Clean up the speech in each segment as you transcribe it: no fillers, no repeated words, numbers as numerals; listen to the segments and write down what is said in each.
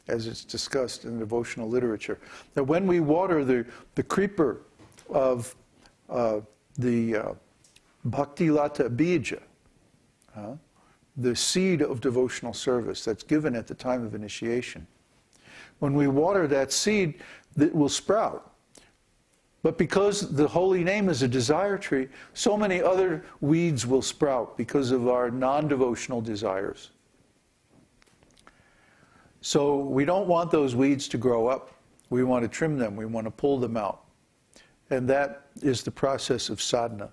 as it's discussed in devotional literature. That when we water the creeper of the bhakti-lata bija, the seed of devotional service that's given at the time of initiation, when we water that seed, it will sprout. But because the holy name is a desire tree, so many other weeds will sprout because of our non-devotional desires. So we don't want those weeds to grow up. We want to trim them. We want to pull them out. And that is the process of sadhana.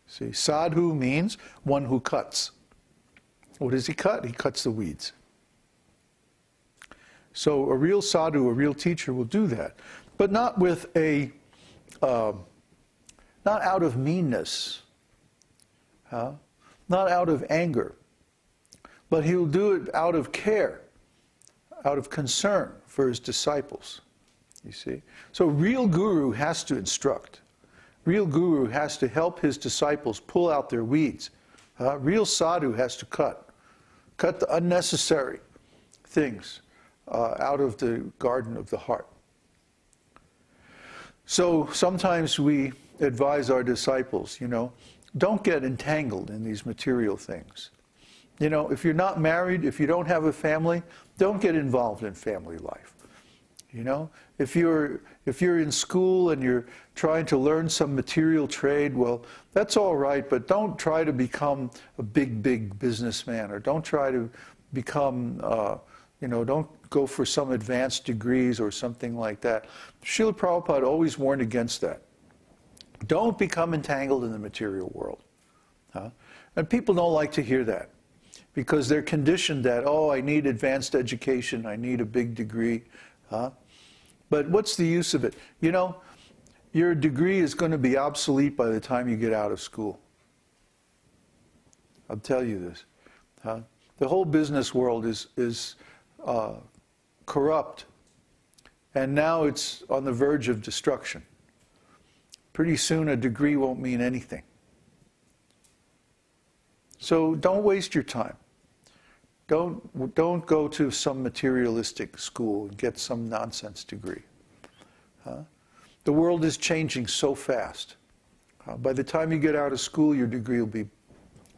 See, sadhu means one who cuts. What does he cut? He cuts the weeds. So a real sadhu, a real teacher will do that. But not with a, not out of meanness, not out of anger, but he will do it out of care, out of concern for his disciples, you see. So real guru has to instruct. Real guru has to help his disciples pull out their weeds. Real sadhu has to cut the unnecessary things out of the garden of the heart. So sometimes we advise our disciples, you know, don't get entangled in these material things. You know, if you're not married, if you don't have a family, don't get involved in family life. You know, if you're in school and you're trying to learn some material trade, well, that's all right, but don't try to become a big businessman, or don't try to become, you know, don't go for some advanced degrees or something like that. Srila Prabhupada always warned against that. Don't become entangled in the material world. And people don't like to hear that, because they're conditioned that, oh, I need advanced education, I need a big degree. But what's the use of it? You know, your degree is going to be obsolete by the time you get out of school. I'll tell you this. The whole business world is corrupt, and now it's on the verge of destruction. Pretty soon a degree won't mean anything. So don't waste your time. Don't go to some materialistic school and get some nonsense degree. The world is changing so fast. By the time you get out of school, your degree will be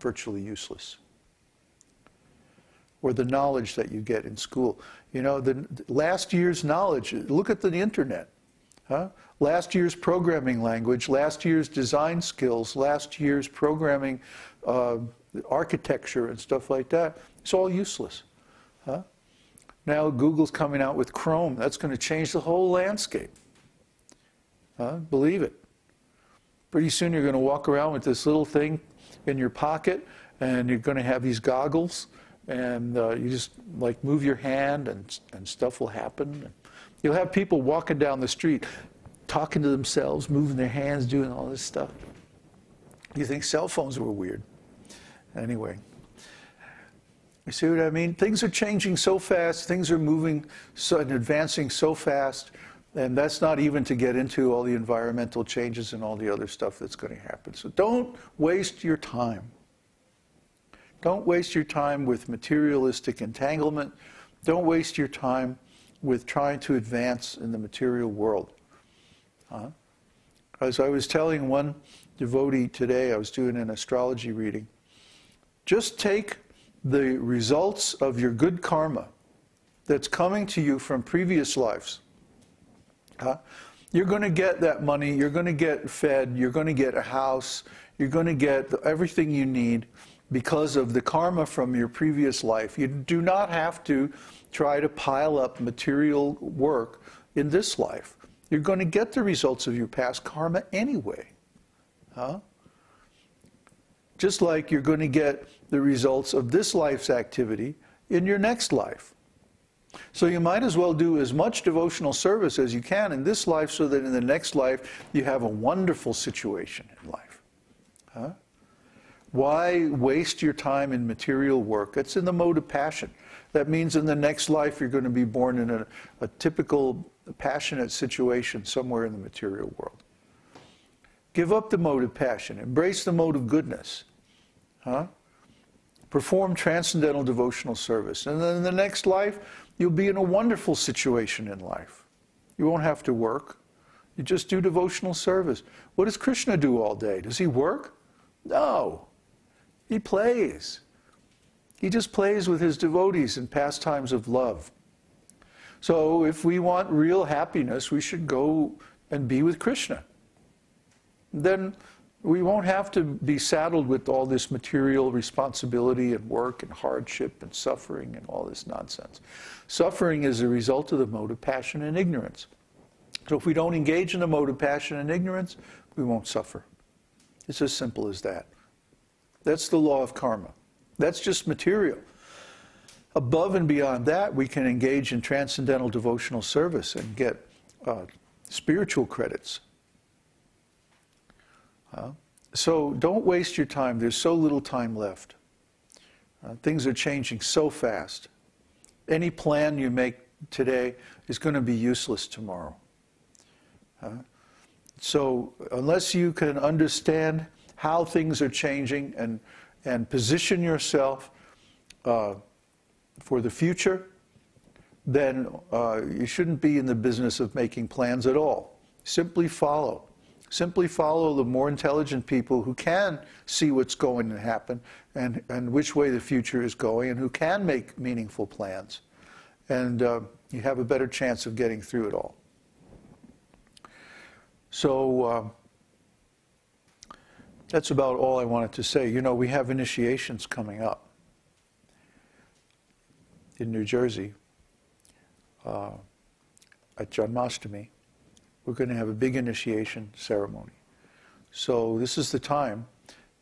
virtually useless. Or the knowledge that you get in school. You know, the last year's knowledge, look at the internet. Last year's programming language, last year's design skills, last year's programming architecture and stuff like that, it's all useless. Now Google's coming out with Chrome. That's going to change the whole landscape. Believe it. Pretty soon you're going to walk around with this little thing in your pocket, and you're going to have these goggles, and you just like move your hand and stuff will happen. You'll have people walking down the street talking to themselves, moving their hands, doing all this stuff. You think cell phones were weird. Anyway, you see what I mean? Things are changing so fast, things are moving and advancing so fast, and that's not even to get into all the environmental changes and all the other stuff that's going to happen. So don't waste your time. Don't waste your time with materialistic entanglement. Don't waste your time with trying to advance in the material world. As I was telling one devotee today, I was doing an astrology reading, just take the results of your good karma that's coming to you from previous lives. You're going to get that money, you're going to get fed, you're going to get a house, you're going to get everything you need because of the karma from your previous life. You do not have to try to pile up material work in this life. You're going to get the results of your past karma anyway. Just like you're going to get the results of this life's activity in your next life. So you might as well do as much devotional service as you can in this life, so that in the next life you have a wonderful situation in life. Why waste your time in material work? It's in the mode of passion. That means in the next life you're going to be born in a typical passionate situation somewhere in the material world. Give up the mode of passion. Embrace the mode of goodness. Perform transcendental devotional service. And then in the next life, you'll be in a wonderful situation in life. You won't have to work. You just do devotional service. What does Krishna do all day? Does he work? No. He plays. He just plays with his devotees in pastimes of love. So if we want real happiness, we should go and be with Krishna. Then we won't have to be saddled with all this material responsibility and work and hardship and suffering and all this nonsense. Suffering is a result of the mode of passion and ignorance. So if we don't engage in the mode of passion and ignorance, we won't suffer. It's as simple as that. That's the law of karma. That's just material. Above and beyond that, we can engage in transcendental devotional service and get spiritual credits. So don't waste your time. There's so little time left. Things are changing so fast. Any plan you make today is going to be useless tomorrow. So unless you can understand how things are changing and position yourself for the future, then you shouldn't be in the business of making plans at all. Simply follow. Simply follow the more intelligent people who can see what's going to happen and which way the future is going and who can make meaningful plans. And you have a better chance of getting through it all. So that's about all I wanted to say. You know, we have initiations coming up in New Jersey at Janmashtami. We're going to have a big initiation ceremony. So this is the time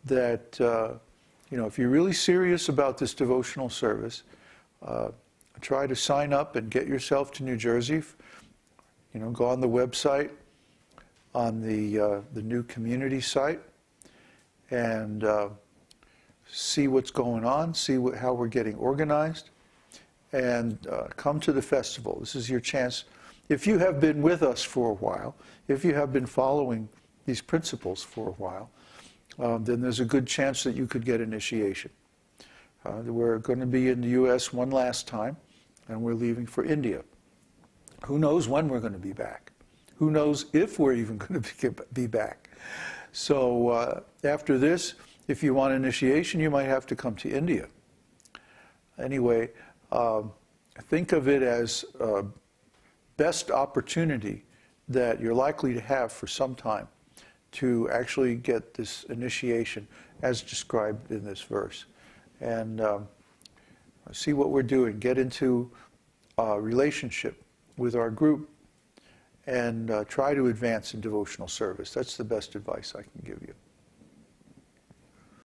that, you know, if you're really serious about this devotional service, try to sign up and get yourself to New Jersey. You know, go on the website, on the new community site, and see what's going on, see how we're getting organized, and come to the festival. This is your chance. If you have been with us for a while, if you have been following these principles for a while, then there's a good chance that you could get initiation. We're going to be in the U.S. one last time, and we're leaving for India. Who knows when we're going to be back? Who knows if we're even going to be back? So after this, if you want initiation, you might have to come to India. Anyway, think of it as best opportunity that you're likely to have for some time to actually get this initiation as described in this verse. And see what we're doing. Get into a relationship with our group and try to advance in devotional service. That's the best advice I can give you.